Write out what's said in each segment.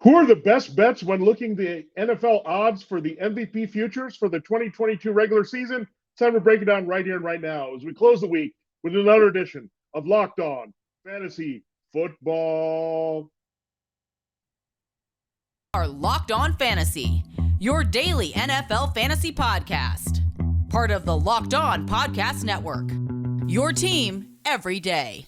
Who are the best bets when looking the NFL odds for the MVP futures for the 2022 regular season? It's time to break it down right here and right now as we close the week with another edition of Locked On Fantasy Football. Are Locked On Fantasy, your daily NFL fantasy podcast. Part of the Locked On Podcast Network. Your team every day.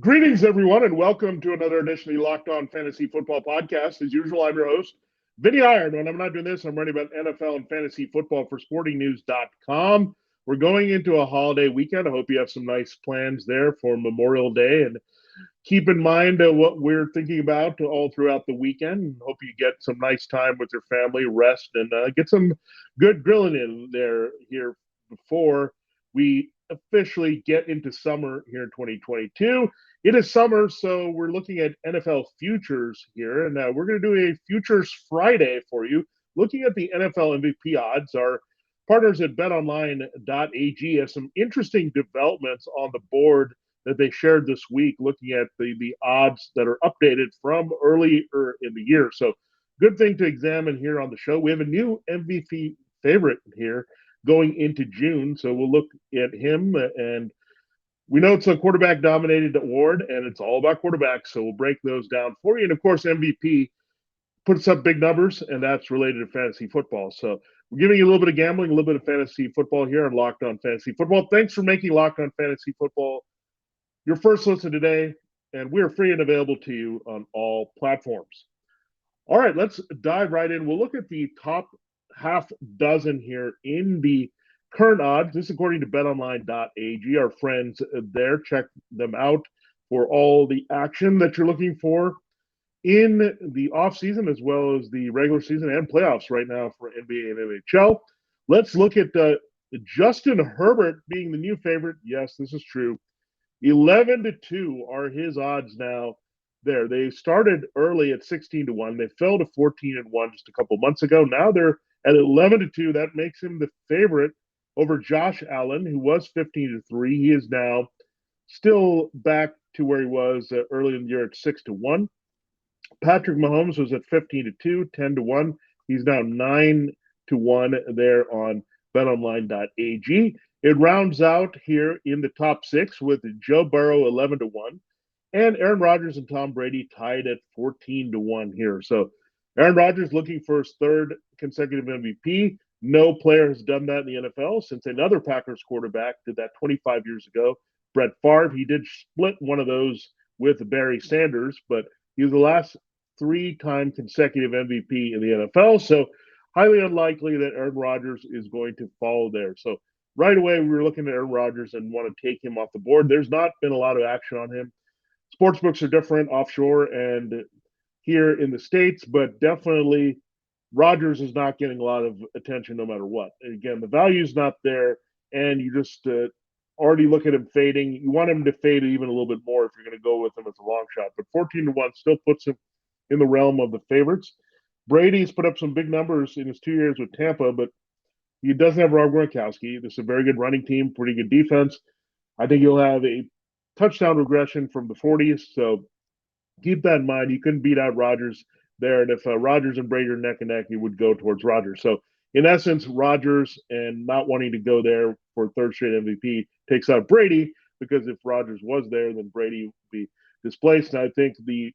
Greetings, everyone, and welcome to another edition of the Locked On Fantasy Football Podcast. As usual, I'm your host, Vinnie Iyer. When I'm not doing this, I'm writing about NFL and fantasy football for sportingnews.com. We're going into a holiday weekend. I hope you have some nice plans there for Memorial Day. And keep in mind what we're thinking about all throughout the weekend. Hope you get some nice time with your family, rest, and get some good grilling in there here before we officially get into summer here in 2022. It is summer, so we're looking at NFL futures here, and we're going to do a Futures Friday for you, looking at the NFL MVP odds. Our partners at BetOnline.ag have some interesting developments on the board that they shared this week, looking at the odds that are updated from earlier in the year. So, good thing to examine here on the show. We have a new MVP favorite here going into June, so we'll look at him, and we know it's a quarterback-dominated award, and it's all about quarterbacks, so we'll break those down for you. And, of course, MVP puts up big numbers, and that's related to fantasy football. So we're giving you a little bit of gambling, a little bit of fantasy football here on Locked On Fantasy Football. Thanks for making Locked On Fantasy Football your first listen today, and we're free and available to you on all platforms. All right, let's dive right in. We'll look at the top half dozen here in the current odds. This is according to betonline.ag. Our friends there, check them out for all the action that you're looking for in the offseason as well as the regular season and playoffs right now for NBA and NHL. Let's look at Justin Herbert being the new favorite. Yes, this is true. 11-2 are his odds now there. They started early at 16-1. They fell to 14-1 just a couple months ago. Now they're at 11-2. That makes him the favorite over Josh Allen, who was 15-3. He is now still back to where he was early in the year at 6-1. Patrick Mahomes was at 15-2, 10-1. He's now 9-1 there on betonline.ag. It rounds out here in the top six with Joe Burrow 11-1 and Aaron Rodgers and Tom Brady tied at 14-1 here. So Aaron Rodgers looking for his third consecutive MVP. No player has done that in the NFL since another Packers quarterback did that 25 years ago. Brett Favre, he did split one of those with Barry Sanders, but he was the last three-time consecutive MVP in the NFL. So highly unlikely that Aaron Rodgers is going to follow there. So right away, we were looking at Aaron Rodgers and want to take him off the board. There's not been a lot of action on him. Sportsbooks are different offshore and here in the States, but definitely Rodgers is not getting a lot of attention no matter what. And again, the value's not there, and you just already look at him fading. You want him to fade even a little bit more if you're going to go with him as a long shot. But 14-1 still puts him in the realm of the favorites. Brady's put up some big numbers in his 2 years with Tampa, but he doesn't have Rob Gronkowski. This is a very good running team, pretty good defense. I think he'll have a touchdown regression from the 40s, so keep that in mind. You couldn't beat out Rodgers there, and if Rodgers and Brady are neck and neck, you would go towards Rodgers. So, in essence, Rodgers and not wanting to go there for third straight MVP takes out Brady, because if Rodgers was there, then Brady would be displaced. And I think the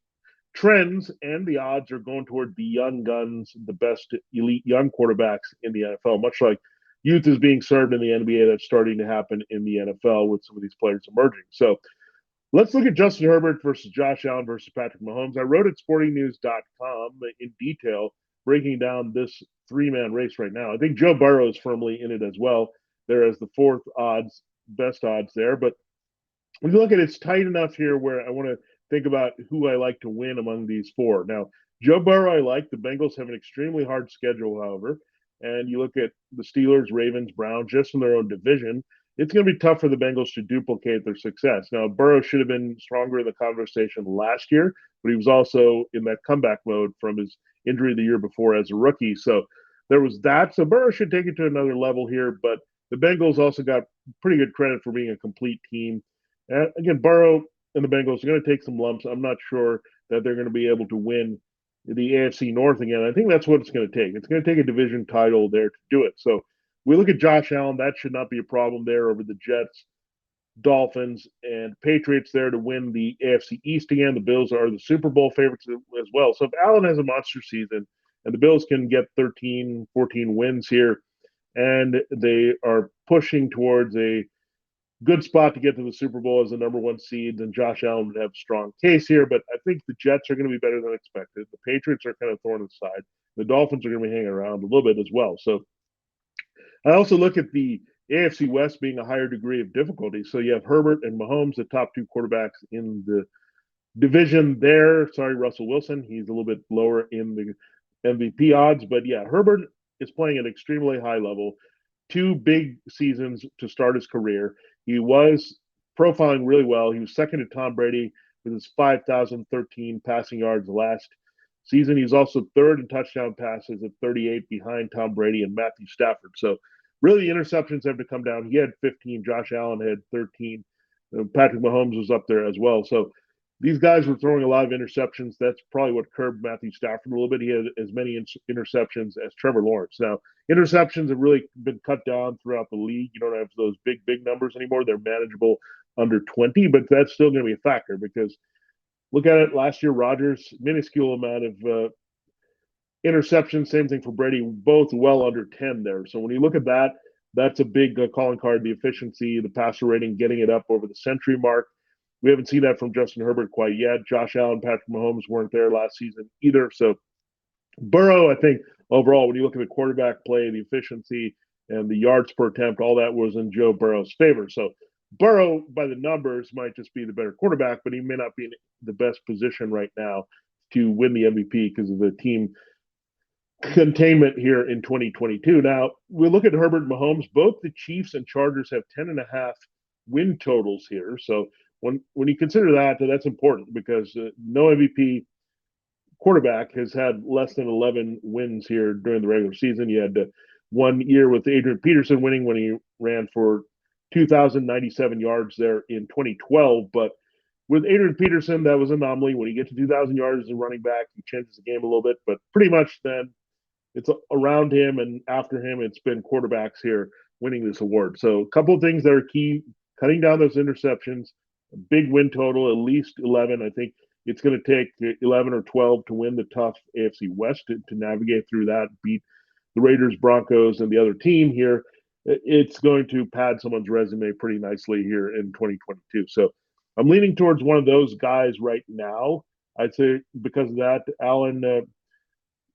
trends and the odds are going toward the young guns, the best elite young quarterbacks in the NFL, much like youth is being served in the NBA. That's starting to happen in the NFL with some of these players emerging. So let's look at Justin Herbert versus Josh Allen versus Patrick Mahomes. I wrote at sportingnews.com in detail, breaking down this three-man race right now. I think Joe Burrow is firmly in it as well. There is the fourth odds, best odds there. But when you look at it, it's tight enough here where I want to think about who I like to win among these four. Now, Joe Burrow, I like. The Bengals have an extremely hard schedule, however. And you look at the Steelers, Ravens, Browns, just in their own division. it's going to be tough for the Bengals to duplicate their success. Now, Burrow should have been stronger in the conversation last year, but he was also in that comeback mode from his injury the year before as a rookie. So there was that. So Burrow should take it to another level here, but the Bengals also got pretty good credit for being a complete team. And again, Burrow and the Bengals are going to take some lumps. I'm not sure that they're going to be able to win the AFC North again. I think that's what it's going to take. It's going to take a division title there to do it. So we look at Josh Allen. That should not be a problem there over the Jets, Dolphins, and Patriots there to win the AFC East again. The Bills are the Super Bowl favorites as well. So if Allen has a monster season and the Bills can get 13, 14 wins here, and they are pushing towards a good spot to get to the Super Bowl as the number one seed, then Josh Allen would have a strong case here. But I think the Jets are going to be better than expected. The Patriots are kind of thorn in the side. The Dolphins are going to be hanging around a little bit as well. So I also look at the AFC West being a higher degree of difficulty. So you have Herbert and Mahomes, the top two quarterbacks in the division there. Sorry, Russell Wilson. He's a little bit lower in the MVP odds. But yeah, Herbert is playing at an extremely high level. 2 big seasons to start his career. He was profiling really well. He was second to Tom Brady with his 5,013 passing yards last season. He's also third in touchdown passes at 38 behind Tom Brady and Matthew Stafford. So really the interceptions have to come down. He had 15. Josh Allen had 13. Patrick Mahomes was up there as well. So these guys were throwing a lot of interceptions. That's probably what curbed Matthew Stafford a little bit. He had as many interceptions as Trevor Lawrence. Now, interceptions have really been cut down throughout the league. You don't have those big numbers anymore. They're manageable under 20, but that's still going to be a factor because look at it. Last year, Rodgers, minuscule amount of interceptions. Same thing for Brady, both well under 10 there. So when you look at that, that's a big calling card, the efficiency, the passer rating, getting it up over the century mark. We haven't seen that from Justin Herbert quite yet. Josh Allen, Patrick Mahomes weren't there last season either. So Burrow, I think, overall, when you look at the quarterback play, the efficiency, and the yards per attempt, all that was in Joe Burrow's favor. So Burrow, by the numbers, might just be the better quarterback, but he may not be in the best position right now to win the MVP because of the team containment here in 2022. Now, we look at Herbert and Mahomes. Both the Chiefs and Chargers have 10.5 win totals here. So when you consider that, that's important because no MVP quarterback has had less than 11 wins here during the regular season. You had 1 year with Adrian Peterson winning when he ran for 2,097 yards there in 2012. But with Adrian Peterson, that was an anomaly. When you get to 2,000 yards as a running back, he changes the game a little bit. But pretty much then it's around him and after him, it's been quarterbacks here winning this award. So a couple of things that are key, cutting down those interceptions, a big win total, at least 11. I think it's going to take 11 or 12 to win the tough AFC West to navigate through that, beat the Raiders, Broncos, and the other team here. It's going to pad someone's resume pretty nicely here in 2022. So I'm leaning towards one of those guys right now. I'd say because of that, Allen,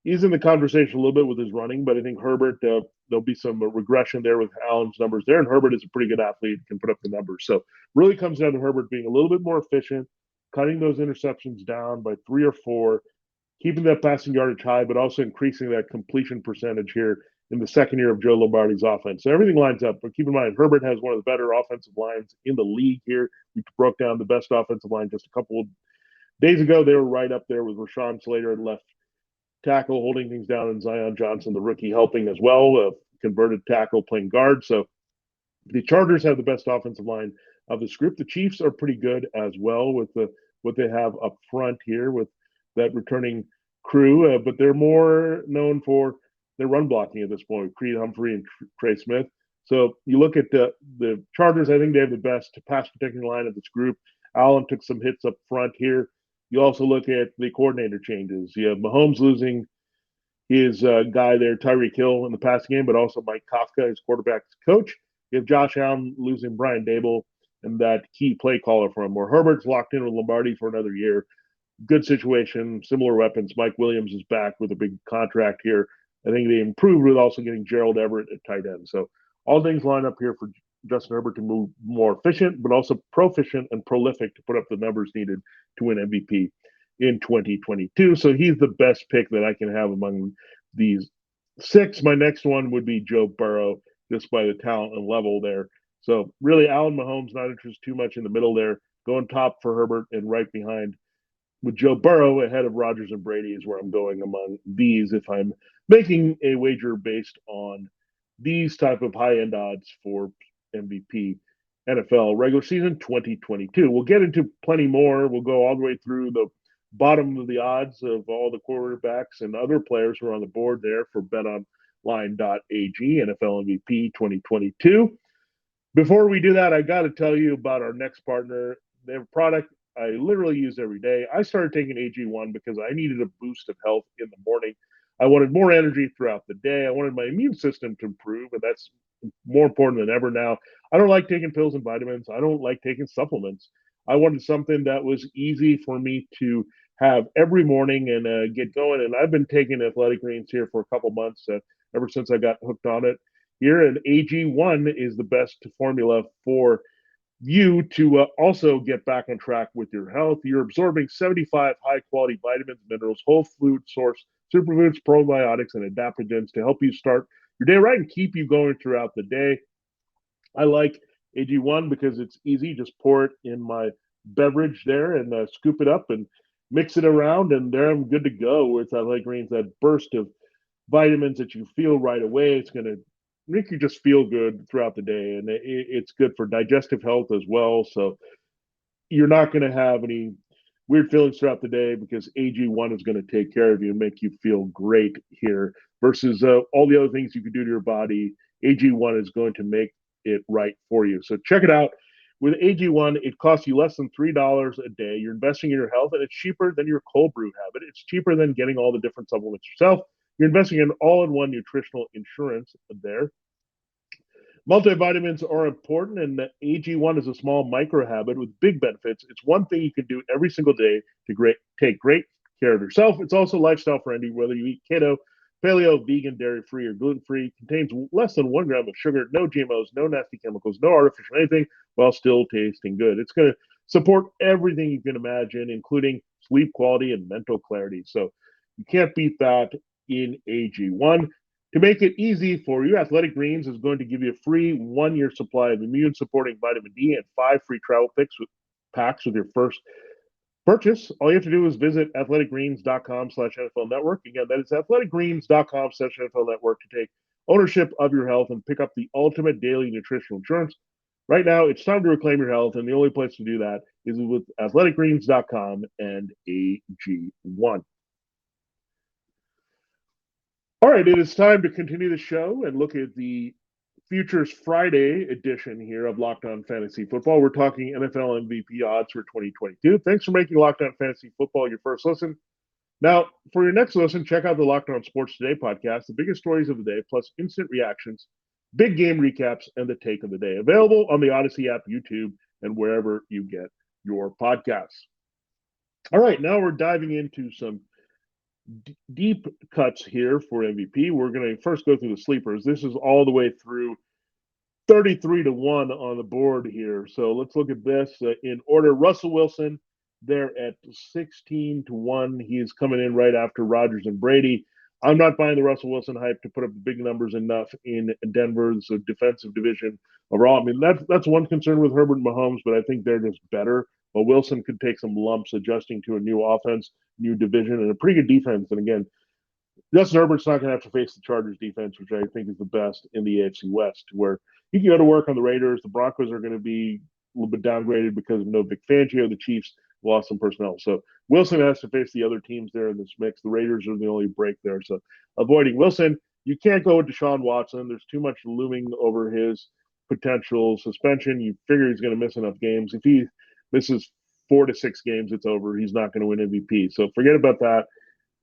he's in the conversation a little bit with his running, but I think Herbert, there'll be some regression there with Allen's numbers there. And Herbert is a pretty good athlete, can put up the numbers. So really comes down to Herbert being a little bit more efficient, cutting those interceptions down by 3 or 4, keeping that passing yardage high, but also increasing that completion percentage here in the second year of Joe Lombardi's offense. So everything lines up. But keep in mind, Herbert has one of the better offensive lines in the league here. We broke down the best offensive line just a couple of days ago. They were right up there with Rashawn Slater at left tackle, holding things down, and Zion Johnson, the rookie, helping as well, converted tackle, playing guard. So the Chargers have the best offensive line of this group. The Chiefs are pretty good as well with what they have up front here with that returning crew, but they're more known for their run blocking at this point, Creed Humphrey and Trey Smith. So you look at the Chargers, I think they have the best pass protecting line of this group. Allen took some hits up front here. You also look at the coordinator changes. You have Mahomes losing his guy there, Tyreek Hill, in the passing game, but also Mike Kafka, his quarterback's coach. You have Josh Allen losing Brian Dable and that key play caller for him, where Herbert's locked in with Lombardi for another year. Good situation, similar weapons. Mike Williams is back with a big contract here. I think they improved with also getting Gerald Everett at tight end. So all things line up here for Justin Herbert to move more efficient, but also proficient and prolific to put up the numbers needed to win MVP in 2022. So he's the best pick that I can have among these 6. My next one would be Joe Burrow, just by the talent and level there. So really, Allen Mahomes not interested too much in the middle there. Going top for Herbert and right behind with Joe Burrow ahead of Rodgers and Brady is where I'm going among these if I'm making a wager based on these type of high end odds for MVP NFL regular season 2022. We'll get into plenty more. We'll go all the way through the bottom of the odds of all the quarterbacks and other players who are on the board there for betonline.ag NFL MVP 2022. Before we do that, I got to tell you about our next partner. They have a product I literally use every day. I started taking AG1 because I needed a boost of health in the morning. I wanted more energy throughout the day. I wanted my immune system to improve, and that's more important than ever now. I don't like taking pills and vitamins. I don't like taking supplements. I wanted something that was easy for me to have every morning and get going. And I've been taking Athletic Greens here for a couple months, ever since I got hooked on it here. And AG1 is the best formula for you to also get back on track with your health. You're absorbing 75 high quality vitamins, minerals, whole food source, superfoods, probiotics, and adaptogens to help you start your day right and keep you going throughout the day. I like AG1 because it's easy. Just pour it in my beverage there and scoop it up and mix it around, and there I'm good to go with Athletic Greens, that burst of vitamins that you feel right away. It's going to make you just feel good throughout the day, and it's good for digestive health as well. So you're not going to have any weird feelings throughout the day because AG1 is going to take care of you and make you feel great here versus all the other things you can do to your body. AG1 is going to make it right for you. So check it out. With AG1, it costs you less than $3 a day. You're investing in your health, and it's cheaper than your cold brew habit. It's cheaper than getting all the different supplements yourself. You're investing in all-in-one nutritional insurance there. Multivitamins are important, and the AG1 is a small micro habit with big benefits. It's one thing you can do every single day to take great care of yourself. It's also lifestyle friendly, whether you eat keto, paleo, vegan, dairy-free, or gluten-free. Contains less than 1 gram of sugar, no GMOs, no nasty chemicals, no artificial anything, while still tasting good. It's going to support everything you can imagine, including sleep quality and mental clarity. So you can't beat that in AG1. To make it easy for you, Athletic Greens is going to give you a free 1-year supply of immune-supporting vitamin D and 5 free travel packs with your first purchase. All you have to do is visit athleticgreens.com/NFL Network. Again, that is athleticgreens.com/NFL Network to take ownership of your health and pick up the ultimate daily nutritional insurance. Right now, it's time to reclaim your health, and the only place to do that is with athleticgreens.com and AG1. All right, it is time to continue the show and look at the Futures Friday edition here of Locked On Fantasy Football. We're talking NFL MVP odds for 2022. Thanks for making Locked On Fantasy Football your first listen. Now, for your next listen, check out the Locked On Sports Today podcast, the biggest stories of the day, plus instant reactions, big game recaps, and the take of the day. Available on the Odyssey app, YouTube, and wherever you get your podcasts. All right, now we're diving into some deep cuts here for MVP. We're going to first go through the sleepers. This is all the way through 33 to 1 on the board here. So let's look at this in order. Russell Wilson, they're at 16 to 1. He is coming in right after Rodgers and Brady. I'm not buying the Russell Wilson hype to put up big numbers enough in Denver's defensive division overall. I mean, that's one concern with Herbert and Mahomes, but I think they're just better. But Wilson could take some lumps adjusting to a new offense, new division, and a pretty good defense. And again, Justin Herbert's not going to have to face the Chargers defense, which I think is the best in the AFC West, where he can go to work on the Raiders. The Broncos are going to be a little bit downgraded because of no Vic Fangio. The Chiefs lost some personnel. So Wilson has to face the other teams there in this mix. The Raiders are the only break there. So avoiding Wilson, you can't go with Deshaun Watson. There's too much looming over his potential suspension. You figure he's going to miss enough games. If he misses 4 to 6 games, it's over. He's not going to win MVP. So forget about that.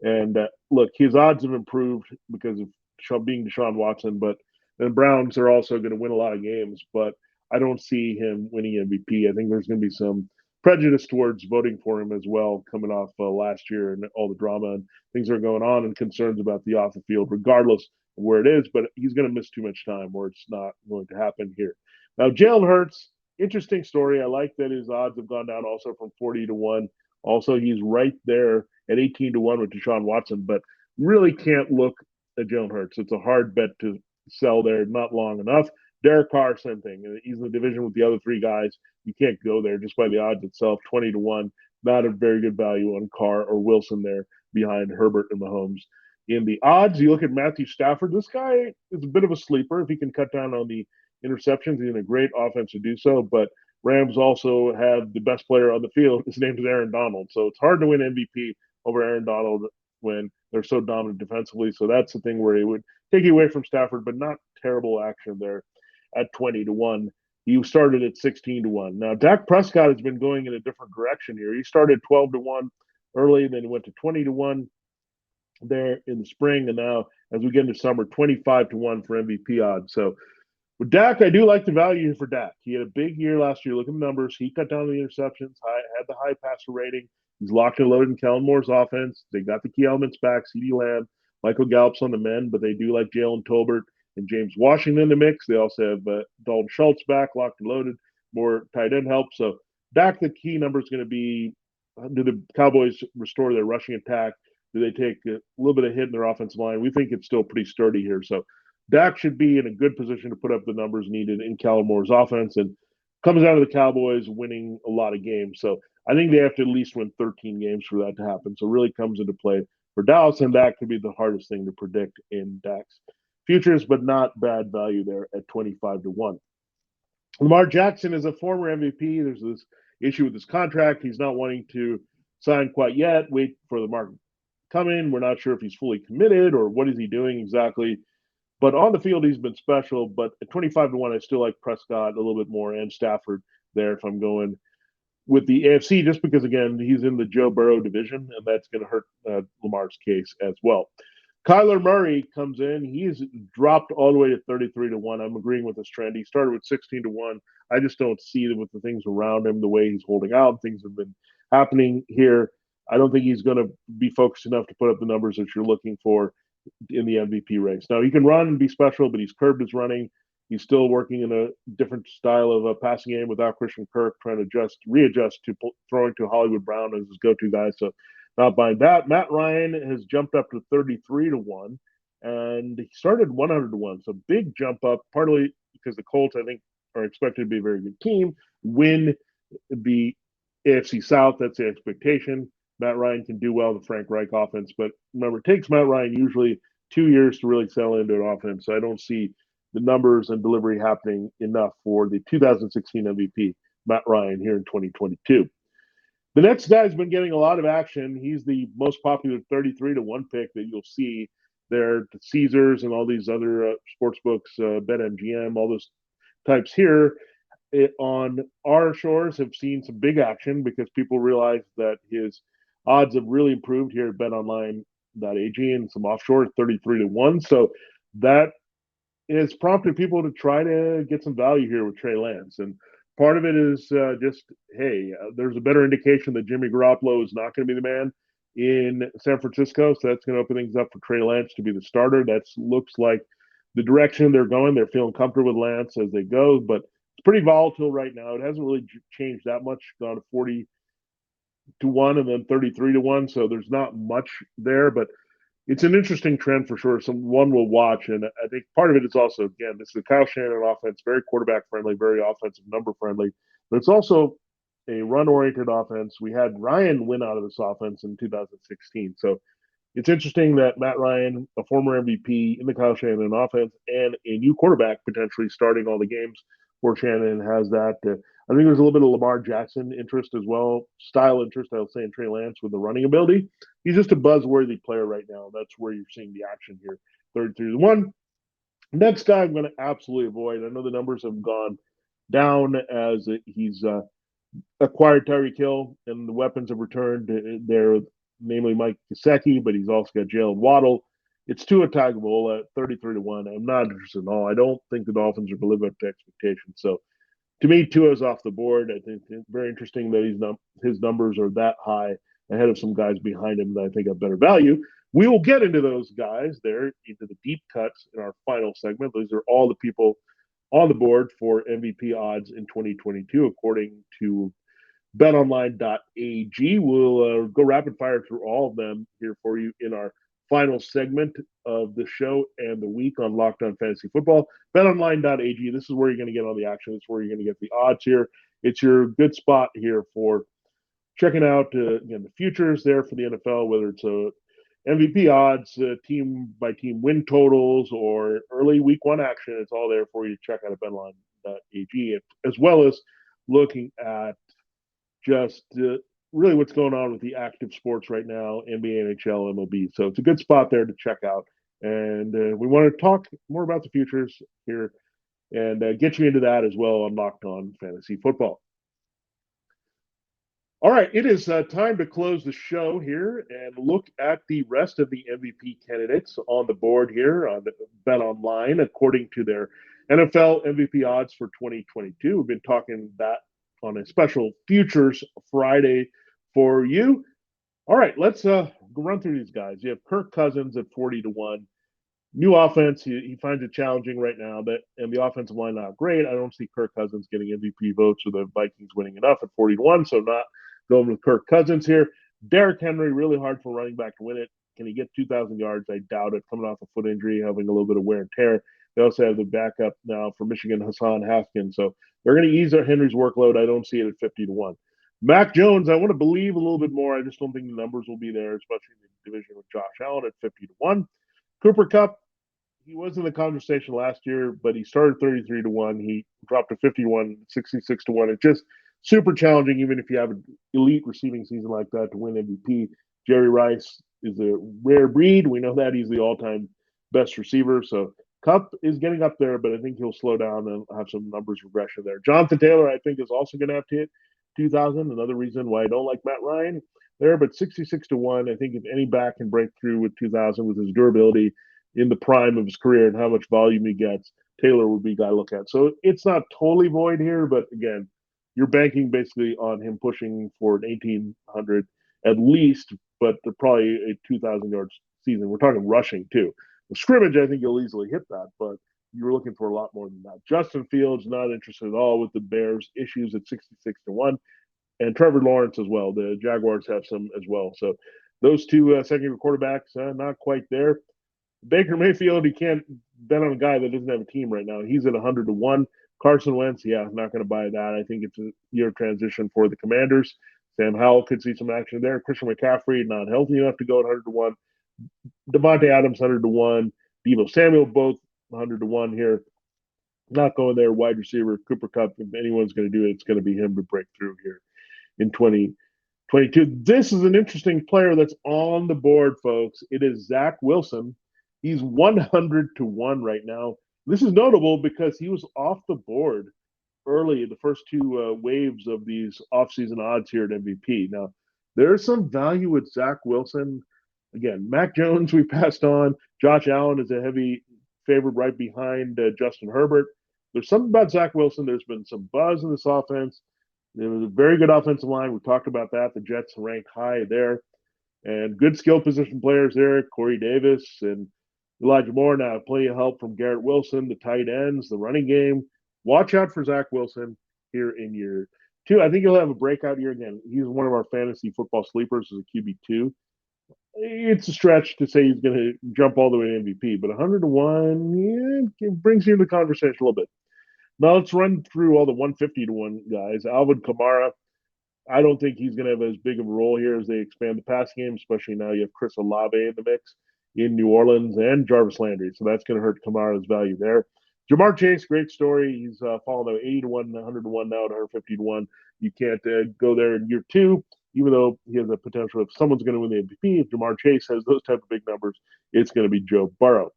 And look, his odds have improved because of being Deshaun Watson, but the Browns are also going to win a lot of games, but I don't see him winning MVP. I think there's going to be some prejudice towards voting for him as well, coming off last year and all the drama and things that are going on and concerns about the off the field, regardless of where it is, but he's going to miss too much time where it's not going to happen here. Now, Jalen Hurts, interesting story. I like that his odds have gone down also from 40 to 1. Also, he's right there at 18 to 1 with Deshaun Watson, but really can't look at Jalen Hurts. It's a hard bet to sell there, not long enough. Derek Carr, same thing. He's in the division with the other three guys. You can't go there just by the odds itself, 20-1. Not a very good value on Carr or Wilson there behind Herbert and Mahomes. In the odds, you look at Matthew Stafford. This guy is a bit of a sleeper if he can cut down on the interceptions. He's in a great offense to do so, but Rams also have the best player on the field. His name is Aaron Donald. So it's hard to win MVP over Aaron Donald when they're so dominant defensively. So that's the thing where he would take you away from Stafford, but not terrible action there at 20-1. He started at 16-1. Now, Dak Prescott has been going in a different direction here. He started 12-1 early, then he went to 20-1 there in the spring, and now as we get into summer, 25-1 for MVP odds. So with Dak, I do like the value for Dak. He had a big year last year. Look at the numbers. He cut down the interceptions, had the high passer rating. He's locked and loaded in Kellen Moore's offense. They got the key elements back, CeeDee Lamb, Michael Gallup's on the men, but they do like Jalen Tolbert and James Washington in the mix. They also have Dalton Schultz back, locked and loaded, more tight end help. So Dak, the key number is going to be, do the Cowboys restore their rushing attack? Do they take a little bit of hit in their offensive line? We think it's still pretty sturdy here. So Dak should be in a good position to put up the numbers needed in Kellen Moore's offense, and comes out of the Cowboys winning a lot of games. So I think they have to at least win 13 games for that to happen. So it really comes into play for Dallas, and that could be the hardest thing to predict in Dak's futures, but not bad value there at 25-1. Lamar Jackson is a former MVP. There's this issue with his contract. He's not wanting to sign quite yet. Wait for the market to come in. We're not sure if he's fully committed or what is he doing exactly. But on the field, he's been special. But at 25-1, I still like Prescott a little bit more and Stafford there if I'm going with the AFC, just because, again, he's in the Joe Burrow division, and that's going to hurt Lamar's case as well. Kyler Murray comes in. He's dropped all the way to 33-1. I'm agreeing with this trend. He started with 16-1. I just don't see that with the things around him, the way he's holding out. Things have been happening here. I don't think he's going to be focused enough to put up the numbers that you're looking for in the MVP race. Now, he can run and be special, but he's curbed his running. He's still working in a different style of a passing game without Christian Kirk, trying to readjust to throwing to Hollywood Brown as his go-to guy. So not buying that. Matt Ryan has jumped up to 33-1, and he started 100-1. So big jump up, partly because the Colts, I think, are expected to be a very good team, win the AFC South. That's the expectation. Matt Ryan can do well with Frank Reich offense, but remember, it takes Matt Ryan usually 2 years to really settle into an offense. So I don't see the numbers and delivery happening enough for the 2016 MVP, Matt Ryan, here in 2022. The next guy's been getting a lot of action. He's the most popular 33-1 pick that you'll see there. The Caesars and all these other sports books, BetMGM, all those types here on our shores have seen some big action because people realize that his odds have really improved here at BetOnline.ag and some offshore 33-1. So that has prompted people to try to get some value here with Trey Lance. And part of it is just, hey, there's a better indication that Jimmy Garoppolo is not going to be the man in San Francisco. So that's going to open things up for Trey Lance to be the starter. That looks like the direction they're going. They're feeling comfortable with Lance as they go, but it's pretty volatile right now. It hasn't really changed that much, gone to 40-1 and then 33-1. So there's not much there, but it's an interesting trend for sure. One will watch, and I think part of it is also, again, this is the Kyle Shanahan offense, very quarterback friendly, very offensive number friendly, but it's also a run oriented offense. We had Ryan win out of this offense in 2016, so it's interesting that Matt Ryan, a former MVP in the Kyle Shanahan offense, and a new quarterback potentially starting all the games for Shanahan has that. I think there's a little bit of Lamar Jackson interest as well, style interest, I'll say, in Trey Lance with the running ability. He's just a buzzworthy player right now. That's where you're seeing the action here. 33-1. Next guy I'm going to absolutely avoid. I know the numbers have gone down as he's acquired Tyreek Hill, and the weapons have returned there, namely Mike Gesicki, but he's also got Jalen Waddle. It's Tua Tagovailoa at 33-1. I'm not interested at all. I don't think the Dolphins are going to live up to expectations. So to me, Tua's off the board. I think it's very interesting that his numbers are that high ahead of some guys behind him that I think have better value. We will get into those guys there, into the deep cuts in our final segment. Those are all the people on the board for MVP odds in 2022, according to betonline.ag. We'll go rapid fire through all of them here for you in our final segment of the show and the week on Locked On Fantasy Football. BetOnline.ag. This is where you're going to get all the action. It's where you're going to get the odds here. It's your good spot here for checking out again the futures there for the NFL, whether it's MVP odds, team by team win totals, or early week one action. It's all there for you to check out at BetOnline.ag, as well as looking at just really what's going on with the active sports right now, NBA, NHL, MLB. So it's a good spot there to check out. And we want to talk more about the futures here and get you into that as well on Locked On Fantasy Football. All right, it is time to close the show here and look at the rest of the MVP candidates on the board here on BetOnline according to their NFL MVP odds for 2022. We've been talking that on a special Futures Friday for you. All right, let's run through these guys. You have Kirk Cousins at 40-1. New offense, he finds it challenging right now, and the offensive line not great. I don't see Kirk Cousins getting MVP votes or the Vikings winning enough at 40-1, so not going with Kirk Cousins here. Derrick Henry, really hard for running back to win it. Can he get 2,000 yards? I doubt it. Coming off a foot injury, having a little bit of wear and tear. They also have the backup now for Michigan, Hassan Haskins. So they're going to ease Henry's workload. I don't see it at 50-1. Mac Jones, I want to believe a little bit more. I just don't think the numbers will be there, especially in the division with Josh Allen at 50-1. Cooper Kupp, he was in the conversation last year, but he started 33-1. He dropped to 51, 66-1. It's just super challenging, even if you have an elite receiving season like that, to win MVP. Jerry Rice is a rare breed. We know that he's the all-time best receiver. So Kupp is getting up there, but I think he'll slow down and have some numbers regression there. Jonathan Taylor, I think, is also going to have to hit 2,000. Another reason why I don't like Matt Ryan there, but 66-1. I think if any back can break through with 2,000 with his durability in the prime of his career and how much volume he gets, Taylor would be a guy to look at. So it's not totally void here, but again, you're banking basically on him pushing for an 1,800 at least, but probably a 2,000 yards season. We're talking rushing too. The scrimmage, I think you'll easily hit that, but you're looking for a lot more than that. Justin Fields, not interested at all with the Bears issues at 66-1, and Trevor Lawrence as well. The Jaguars have some as well. So those two second-year quarterbacks, not quite there. Baker Mayfield, you can't bet on a guy that doesn't have a team right now. He's at 100-1. Carson Wentz, not going to buy that. I think it's a year transition for the Commanders. Sam Howell could see some action there. Christian McCaffrey, not healthy enough to go at 100-1. Devontae Adams, 100-1. Deebo Samuel, both 100-1 here. Not going there. Wide receiver, Cooper Kupp, if anyone's going to do it, it's going to be him to break through here in 2022. This is an interesting player that's on the board, folks. It is Zach Wilson. He's 100-1 right now. This is notable because he was off the board early in the first two waves of these offseason odds here at MVP. Now, there's some value with Zach Wilson. Again, Mac Jones we passed on. Josh Allen is a heavy favorite right behind Justin Herbert. There's something about Zach Wilson. There's been some buzz in this offense. There was a very good offensive line. We talked about that. The Jets ranked high there. And good skill position players there. Corey Davis and Elijah Moore. Now, plenty of help from Garrett Wilson, the tight ends, the running game. Watch out for Zach Wilson here in year two. I think he'll have a breakout year again. He's one of our fantasy football sleepers as a QB2. It's a stretch to say he's going to jump all the way to MVP, but 100-1, it brings you into the conversation a little bit. Now let's run through all the 150-1 guys. Alvin Kamara, I don't think he's going to have as big of a role here as they expand the pass game, especially now you have Chris Olave in the mix in New Orleans and Jarvis Landry. So that's going to hurt Kamara's value there. Jamar Chase, great story. He's fallen to 80-1, 100-1 now to 150-1. You can't go there in year two, even though he has a potential if someone's going to win the MVP. If Jamar Chase has those type of big numbers, it's going to be Joe Burrow.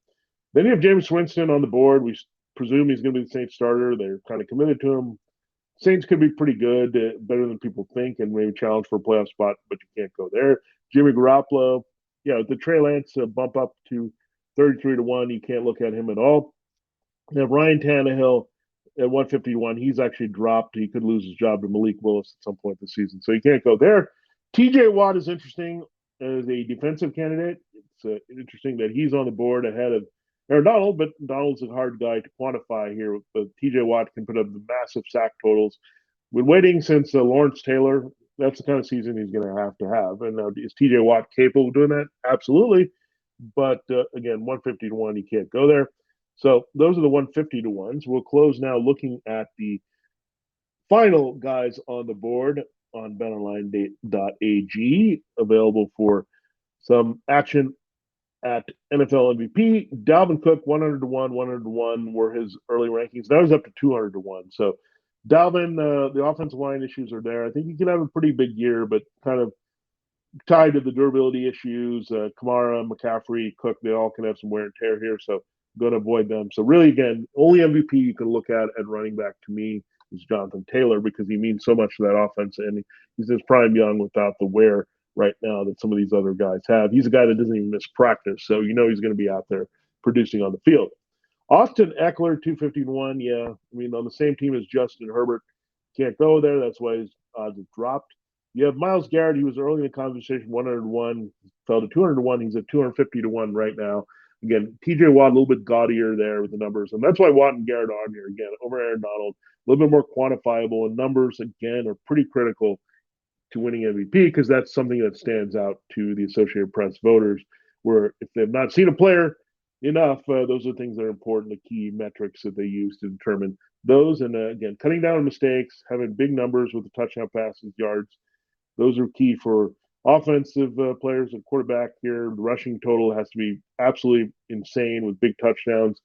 Then you have Jameis Winston on the board. We presume he's going to be the Saints starter. They're kind of committed to him. Saints could be pretty good, better than people think, and maybe challenge for a playoff spot, but you can't go there. Jimmy Garoppolo, the Trey Lance bump up to 33-1. You can't look at him at all. You have Ryan Tannehill at 151. He's actually dropped. He could lose his job to Malik Willis at some point this season, so you can't go there. TJ Watt is interesting as a defensive candidate. It's interesting that he's on the board ahead of Aaron Donald, but Donald's a hard guy to quantify here. But TJ Watt can put up the massive sack totals. Been waiting since Lawrence Taylor. That's the kind of season he's going to have. And now, is TJ Watt capable of doing that? Absolutely. but again, 150 to 1, you can't go there. So those are the 150 to 1s. We'll close now looking at the final guys on the board on betonline.ag, available for some action at NFL MVP. Dalvin Cook, 100 to 1, 100 to 1 were his early rankings. Now he's up to 200 to 1. So Dalvin, the offensive line issues are there. I think he can have a pretty big year, but kind of tied to the durability issues. Kamara, McCaffrey, Cook, they all can have some wear and tear here. So I'm going to avoid them. So really, again, only MVP you can look at running back to me is Jonathan Taylor, because he means so much to that offense, and he's his prime young without the wear right now that some of these other guys have. He's a guy that doesn't even miss practice, so you know he's going to be out there producing on the field. Austin Eckler, 251. Yeah, I mean, on the same team as Justin Herbert. Can't go there. That's why his odds have dropped. You have Myles Garrett. He was early in the conversation, 101, fell to 200 to 1. He's at 250 to 1 right now. Again, TJ Watt, a little bit gaudier there with the numbers. And that's why Watt and Garrett are on here again over Aaron Donald. A little bit more quantifiable. And numbers, again, are pretty critical to winning MVP, because that's something that stands out to the Associated Press voters, where if they've not seen a player enough, those are things that are important, the key metrics that they use to determine those. And again, cutting down on mistakes, having big numbers with the touchdown passes, yards, those are key for offensive players and quarterback here. The rushing total has to be absolutely insane with big touchdowns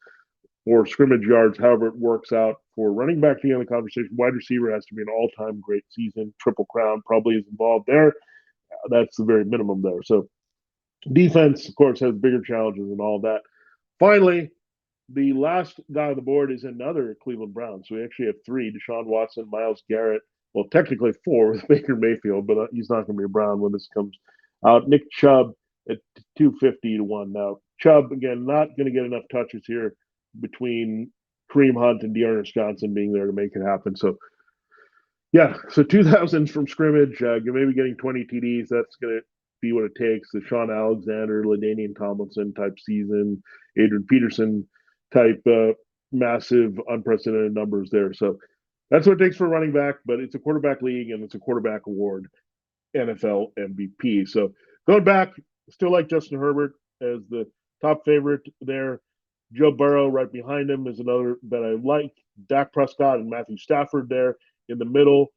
or scrimmage yards, however it works out. For running back to be on the conversation, wide receiver has to be an all-time great season. Triple Crown probably is involved there. That's the very minimum there. So defense, of course, has bigger challenges and all that. Finally, the last guy on the board is another Cleveland Brown. So we actually have three: Deshaun Watson, Myles Garrett. Well, technically four with Baker Mayfield, but he's not going to be a Brown when this comes out. Nick Chubb at 250 to 1. Now, Chubb, again, not going to get enough touches here between Kareem Hunt and Dearness Johnson being there to make it happen. So, yeah, so 2,000s from scrimmage, maybe getting 20 TDs. That's going to be what it takes. The Sean Alexander, LaDainian Tomlinson type season, Adrian Peterson type massive, unprecedented numbers there. So that's what it takes for a running back, but it's a quarterback league and it's a quarterback award, NFL MVP. So going back, still like Justin Herbert as the top favorite there. Joe Burrow right behind him is another that I like. Dak Prescott and Matthew Stafford there in the middle.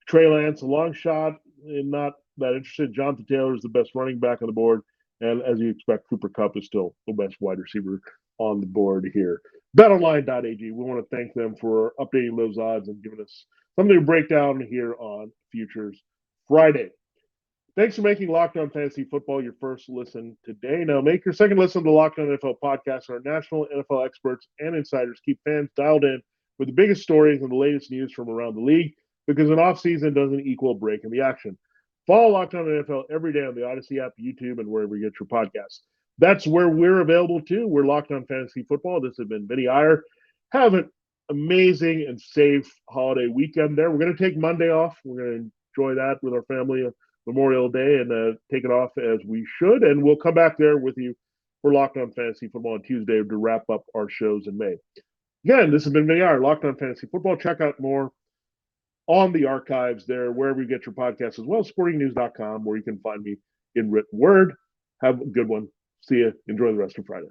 Trey Lance, a long shot, and not that interested. Jonathan Taylor is the best running back on the board. And as you expect, Cooper Kupp is still the best wide receiver on the board here. BetOnline.ag, we want to thank them for updating those odds and giving us something to break down here on Futures Friday. Thanks for making Locked On Fantasy Football your first listen today. Now make your second listen to the Locked On NFL podcast. Our national NFL experts and insiders keep fans dialed in with the biggest stories and the latest news from around the league, because an offseason doesn't equal a break in the action. Follow Locked On NFL every day on the Odyssey app, YouTube, and wherever you get your podcasts. That's where we're available too. We're Locked On Fantasy Football. This has been Vinnie Iyer. Have an amazing and safe holiday weekend there. We're going to take Monday off. We're going to enjoy that with our family, Memorial Day, and take it off as we should. And we'll come back there with you for Locked On Fantasy Football on Tuesday to wrap up our shows in May. Again, this has been Vinnie Iyer, Locked On Fantasy Football. Check out more on the archives there, wherever you get your podcasts, as well as sportingnews.com, where you can find me in written word. Have a good one. See you. Enjoy the rest of Friday.